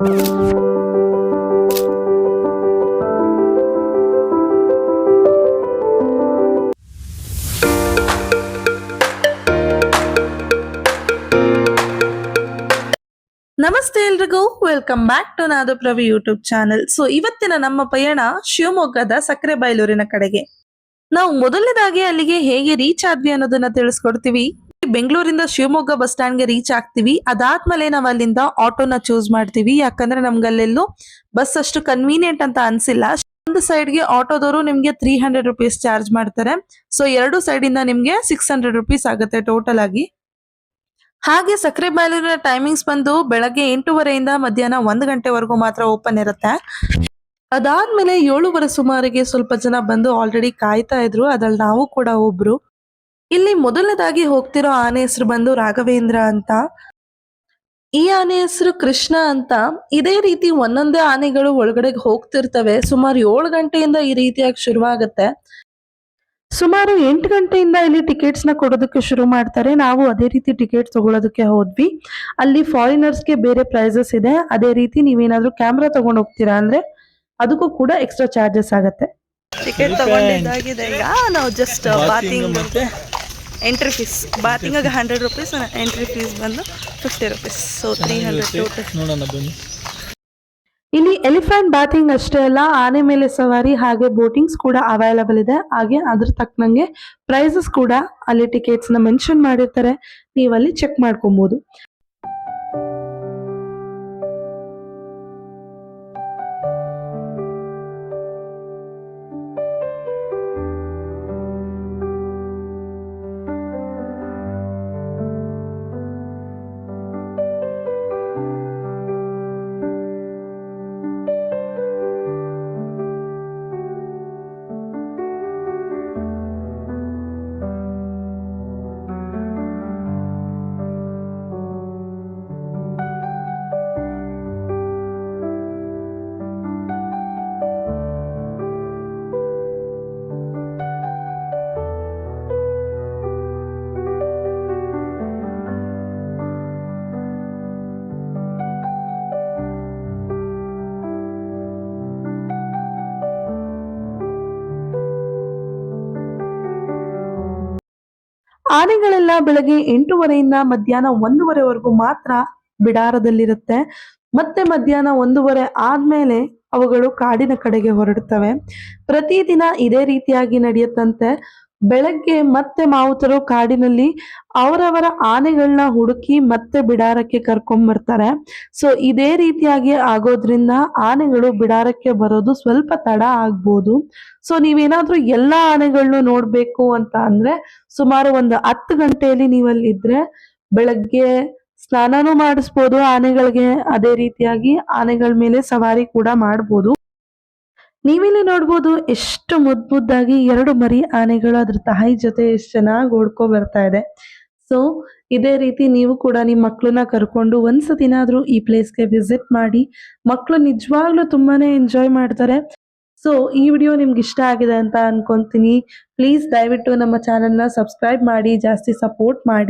ನಮಸ್ತೆ ಎಲ್ರಿಗೂ, welcome back to ನಾದಪ್ರವಿ ಯೂಟ್ಯೂಬ್ ಚಾನೆಲ್. ಸೊ ಇವತ್ತಿನ ನಮ್ಮ ಪಯಣ ಶಿವಮೊಗ್ಗದ ಸಕ್ಕರೆಬೈಲೂರಿನ ಕಡೆಗೆ. ನಾವು ಮೊದಲನೇದಾಗಿ ಅಲ್ಲಿಗೆ ಹೇಗೆ ರೀಚ್ ಆದ್ವಿ ಅನ್ನೋದನ್ನ ತಿಳಿಸ್ಕೊಡ್ತೀವಿ. ಬೆಂಗಳೂರಿಂದ ಶಿವಮೊಗ್ಗ ಬಸ್ ಸ್ಟ್ಯಾಂಡ್ಗೆ ರೀಚ್ ಆಗ್ತೀವಿ. ಅದಾದ್ಮೇಲೆ ನಾವು ಅಲ್ಲಿಂದ ಆಟೋನ ಚೂಸ್ ಮಾಡ್ತೀವಿ, ಯಾಕಂದ್ರೆ ನಮ್ಗೆ ಅಲ್ಲೆಲ್ಲೂ ಬಸ್ ಅಷ್ಟು ಕನ್ವೀನಿಯಂಟ್ ಅಂತ ಅನ್ಸಿಲ್ಲ. ಒಂದು ಸೈಡ್ಗೆ ಆಟೋದವರು ನಿಮ್ಗೆ 300 ರುಪೀಸ್ ಚಾರ್ಜ್ ಮಾಡ್ತಾರೆ. ಸೊ ಎರಡು ಸೈಡ್ ಇಂದ ನಿಮ್ಗೆ 600 ರುಪೀಸ್ ಆಗುತ್ತೆ ಟೋಟಲ್ ಆಗಿ. ಹಾಗೆ ಸಕ್ಕರೆಬೈಲೂರಿನ ಟೈಮಿಂಗ್ಸ್ ಬಂದು ಬೆಳಗ್ಗೆ 8:30 ಮಧ್ಯಾಹ್ನ 1 ಗಂಟೆವರೆಗೂ ಮಾತ್ರ ಓಪನ್ ಇರುತ್ತೆ. ಅದಾದ್ಮೇಲೆ 7:30 ಸುಮಾರಿಗೆ ಸ್ವಲ್ಪ ಜನ ಬಂದು ಆಲ್ರೆಡಿ ಕಾಯ್ತಾ ಇದ್ರು, ಅದ್ರಲ್ಲಿ ನಾವು ಕೂಡ ಒಬ್ರು. ಇಲ್ಲಿ ಮೊದಲನೇದಾಗಿ ಹೋಗ್ತಿರೋ ಆನೆ ಹೆಸರು ಬಂದು ರಾಘವೇಂದ್ರ ಅಂತ. ಈ ಆನೆ ಹೆಸರು ಕೃಷ್ಣ ಅಂತ. ಇದೇ ರೀತಿ ಒಂದೊಂದೇ ಆನೆಗಳು ಒಳಗಡೆ ಹೋಗ್ತಿರ್ತವೆ. ಸುಮಾರು 7 ಗಂಟೆಯಿಂದ ಈ ರೀತಿಯಾಗಿ ಶುರುವಾಗುತ್ತೆ. ಸುಮಾರು 8 ಗಂಟೆಯಿಂದ ಇಲ್ಲಿ ಟಿಕೆಟ್ಸ್ ನ ಕೊಡೋದಕ್ಕೆ ಶುರು ಮಾಡ್ತಾರೆ. ನಾವು ಅದೇ ರೀತಿ ಟಿಕೆಟ್ ತಗೊಳ್ಳೋದಕ್ಕೆ ಹೋದ್ವಿ. ಅಲ್ಲಿ ಫಾರಿನರ್ಸ್ಗೆ ಬೇರೆ ಪ್ರೈಸಸ್ ಇದೆ. ಅದೇ ರೀತಿ ನೀವೇನಾದ್ರೂ ಕ್ಯಾಮ್ರಾ ತಗೊಂಡು ಹೋಗ್ತೀರಾ ಅಂದ್ರೆ ಅದಕ್ಕೂ ಕೂಡ ಎಕ್ಸ್ಟ್ರಾ ಚಾರ್ಜಸ್ ಆಗುತ್ತೆ. ಟಿಕೆಟ್ ತಗೊಂಡಿದ್ದಾಗಿದೆ. ಈಗ ನಾವು just bathing entry fees, bathing 100 rupees, entry fees ಬಂದು 50 ರುಪೀಸ್. So 300 total. ಇಲ್ಲಿ ಎಲಿಫೆಂಟ್ ಬಾತಿಂಗ್ ಅಷ್ಟೇ ಅಲ್ಲ, ಆನೆ ಮೇಲೆ ಸವಾರಿ ಹಾಗೆ ಬೋಟಿಂಗ್ಸ್ ಕೂಡ ಅವೈಲಬಲ್ ಇದೆ. ಹಾಗೆ ಅದ್ರ ತಕ್ಕನಂಗೆ ಪ್ರೈಸಸ್ ಕೂಡ ಅಲ್ಲಿ ಟಿಕೆಟ್ಸ್ ನ ಮೆನ್ಷನ್ ಮಾಡಿರ್ತಾರೆ, ನೀವು ಅಲ್ಲಿ ಚೆಕ್ ಮಾಡ್ಕೊಬಹುದು. ಆನೆಗಳೆಲ್ಲ ಬೆಳಗ್ಗೆ 8:30 ಮಧ್ಯಾಹ್ನ 1:30 ಮಾತ್ರ ಬಿಡಾರದಲ್ಲಿರುತ್ತೆ. ಮತ್ತೆ ಮಧ್ಯಾಹ್ನ 1:30 ಆದ್ಮೇಲೆ ಅವುಗಳು ಕಾಡಿನ ಕಡೆಗೆ ಹೊರಡ್ತವೆ. ಪ್ರತಿದಿನ ಇದೇ ರೀತಿಯಾಗಿ ನಡೆಯುತ್ತಂತೆ. ಬೆಳಗ್ಗೆ ಮತ್ತೆ ಮಾವುತರು ಕಾಡಿನಲ್ಲಿ ಅವರವರ ಆನೆಗಳನ್ನ ಹುಡುಕಿ ಮತ್ತೆ ಬಿಡಾರಕ್ಕೆ ಕರ್ಕೊಂಡ್ಬರ್ತಾರೆ. ಸೊ ಇದೇ ರೀತಿಯಾಗಿ ಆಗೋದ್ರಿಂದ ಆನೆಗಳು ಬಿಡಾರಕ್ಕೆ ಬರೋದು ಸ್ವಲ್ಪ ತಡ ಆಗ್ಬೋದು. ಸೊ ನೀವೇನಾದ್ರೂ ಎಲ್ಲಾ ಆನೆಗಳನ್ನು ನೋಡ್ಬೇಕು ಅಂತ ಅಂದ್ರೆ ಸುಮಾರು ಒಂದು 10 ಗಂಟೆಯಲ್ಲಿ ನೀವಲ್ಲಿ ಇದ್ರೆ ಬೆಳಗ್ಗೆ ಸ್ನಾನನೂ ಮಾಡಿಸ್ಬೋದು ಆನೆಗಳಿಗೆ. ಅದೇ ರೀತಿಯಾಗಿ ಆನೆಗಳ ಮೇಲೆ ಸವಾರಿ ಕೂಡ ಮಾಡ್ಬೋದು. ನೀವಿಲ್ಲಿ ನೋಡ್ಬೋದು ಎಷ್ಟು ಮುದ್ದಾಗಿ 2 ಮರಿ ಆನೆಗಳು ಅದ್ರ ತಾಯಿ ಜೊತೆ ಎಷ್ಟು ಚೆನ್ನಾಗಿ ಓಡ್ಕೊ ಬರ್ತಾ ಇದೆ. ಸೊ ಇದೇ ರೀತಿ ನೀವು ಕೂಡ ನಿಮ್ಮ ಮಕ್ಕಳನ್ನ ಕರ್ಕೊಂಡು ಒಂದ್ಸತಿನಾದ್ರೂ ಈ ಪ್ಲೇಸ್ಗೆ ವಿಸಿಟ್ ಮಾಡಿ. ಮಕ್ಕಳು ನಿಜವಾಗ್ಲೂ ತುಂಬಾನೇ ಎಂಜಾಯ್ ಮಾಡ್ತಾರೆ. ಸೊ ಈ ವಿಡಿಯೋ ನಿಮ್ಗೆ ಇಷ್ಟ ಆಗಿದೆ ಅಂತ ಅನ್ಕೊಂತೀನಿ. ಪ್ಲೀಸ್ ದಯವಿಟ್ಟು ನಮ್ಮ ಚಾನೆಲ್ನ ಸಬ್ಸ್ಕ್ರೈಬ್ ಮಾಡಿ, ಜಾಸ್ತಿ ಸಪೋರ್ಟ್ ಮಾಡಿ.